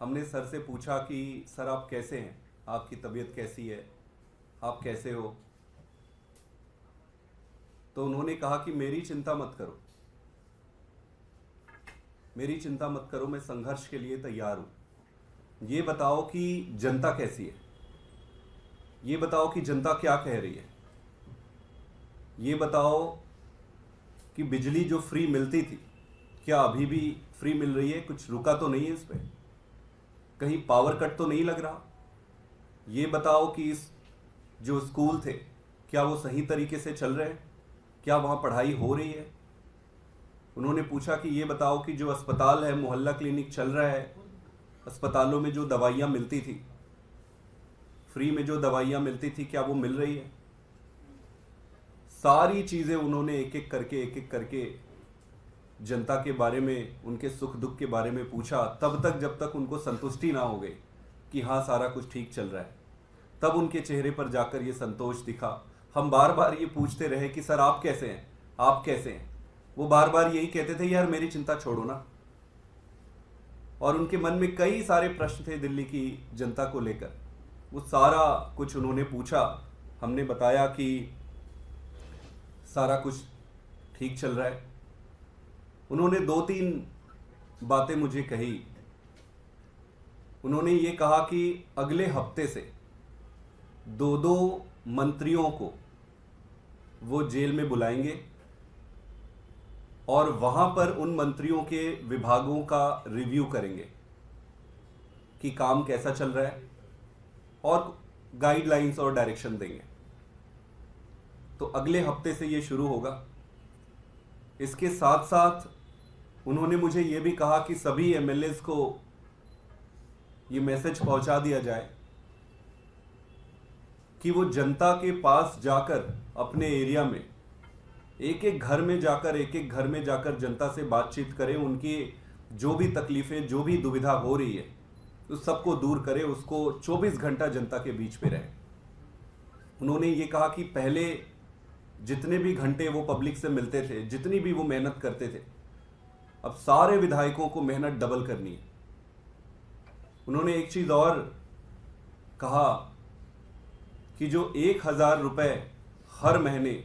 हमने सर से पूछा कि सर आप कैसे हैं, आपकी तबीयत कैसी है, आप कैसे हो। तो उन्होंने कहा कि मेरी चिंता मत करो, मेरी चिंता मत करो, मैं संघर्ष के लिए तैयार हूं। ये बताओ कि जनता कैसी है, ये बताओ कि जनता क्या कह रही है, ये बताओ कि बिजली जो फ्री मिलती थी क्या अभी भी फ्री मिल रही है, कुछ रुका तो नहीं है इस पर, कहीं पावर कट तो नहीं लग रहा। ये बताओ कि इस जो स्कूल थे क्या वो सही तरीके से चल रहे हैं, क्या वहाँ पढ़ाई हो रही है। उन्होंने पूछा कि ये बताओ कि जो अस्पताल है, मोहल्ला क्लिनिक चल रहा है, अस्पतालों में जो दवाइयाँ मिलती थी, फ्री में जो दवाइयाँ मिलती थी क्या वो मिल रही है। सारी चीज़ें उन्होंने एक एक करके जनता के बारे में, उनके सुख दुख के बारे में पूछा, तब तक जब तक उनको संतुष्टि ना हो गई कि हाँ सारा कुछ ठीक चल रहा है, तब उनके चेहरे पर जाकर ये संतोष दिखा। हम बार बार ये पूछते रहे कि सर आप कैसे हैं, आप कैसे हैं। वो बार बार यही कहते थे यार मेरी चिंता छोड़ो ना। और उनके मन में कई सारे प्रश्न थे दिल्ली की जनता को लेकर। वो सारा कुछ उन्होंने पूछा, हमने बताया कि सारा कुछ ठीक चल रहा है। उन्होंने 2-3 बातें मुझे कही। उन्होंने ये कहा कि अगले हफ्ते से 2-2 मंत्रियों को वो जेल में बुलाएंगे और वहां पर उन मंत्रियों के विभागों का रिव्यू करेंगे कि काम कैसा चल रहा है और गाइडलाइंस और डायरेक्शन देंगे। तो अगले हफ्ते से ये शुरू होगा। इसके साथ साथ उन्होंने मुझे ये भी कहा कि सभी एमएलएज को ये मैसेज पहुंचा दिया जाए कि वो जनता के पास जाकर, अपने एरिया में एक एक घर में जाकर जनता से बातचीत करें, उनकी जो भी तकलीफें, जो भी दुविधा हो रही है उस सबको दूर करे, उसको 24 घंटा जनता के बीच में रहे। उन्होंने ये कहा कि पहले जितने भी घंटे वो पब्लिक से मिलते थे, जितनी भी वो मेहनत करते थे, अब सारे विधायकों को मेहनत डबल करनी है। उन्होंने एक चीज और कहा कि जो 1000 रुपए हर महीने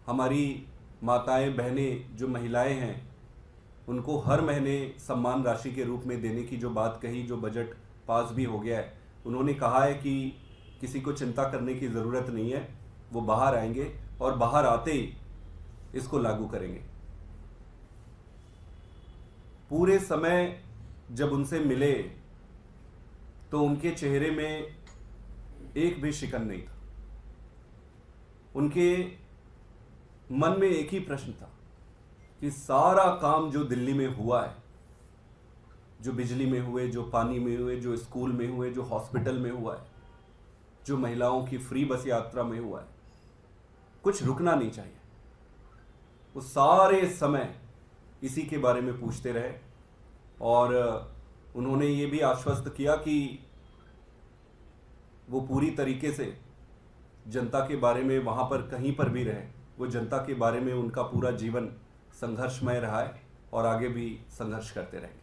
हमारी माताएं, बहनें, जो महिलाएं हैं, उनको हर महीने सम्मान राशि के रूप में देने की जो बात कही, जो बजट पास भी हो गया है, उन्होंने कहा है कि किसी को चिंता करने की ज़रूरत नहीं है, वो बाहर आएंगे और बाहर आते ही इसको लागू करेंगे। पूरे समय जब उनसे मिले तो उनके चेहरे में एक भी शिकन नहीं था। उनके मन में एक ही प्रश्न था कि सारा काम जो दिल्ली में हुआ है, जो बिजली में हुए, जो पानी में हुए, जो स्कूल में हुए, जो हॉस्पिटल में हुआ है, जो महिलाओं की फ्री बस यात्रा में हुआ है, कुछ रुकना नहीं चाहिए। वो सारे समय इसी के बारे में पूछते रहे और उन्होंने ये भी आश्वस्त किया कि वो पूरी तरीके से जनता के बारे में, वहाँ पर कहीं पर भी रहे, वो जनता के बारे में उनका पूरा जीवन संघर्षमय रहा है और आगे भी संघर्ष करते रहेंगे।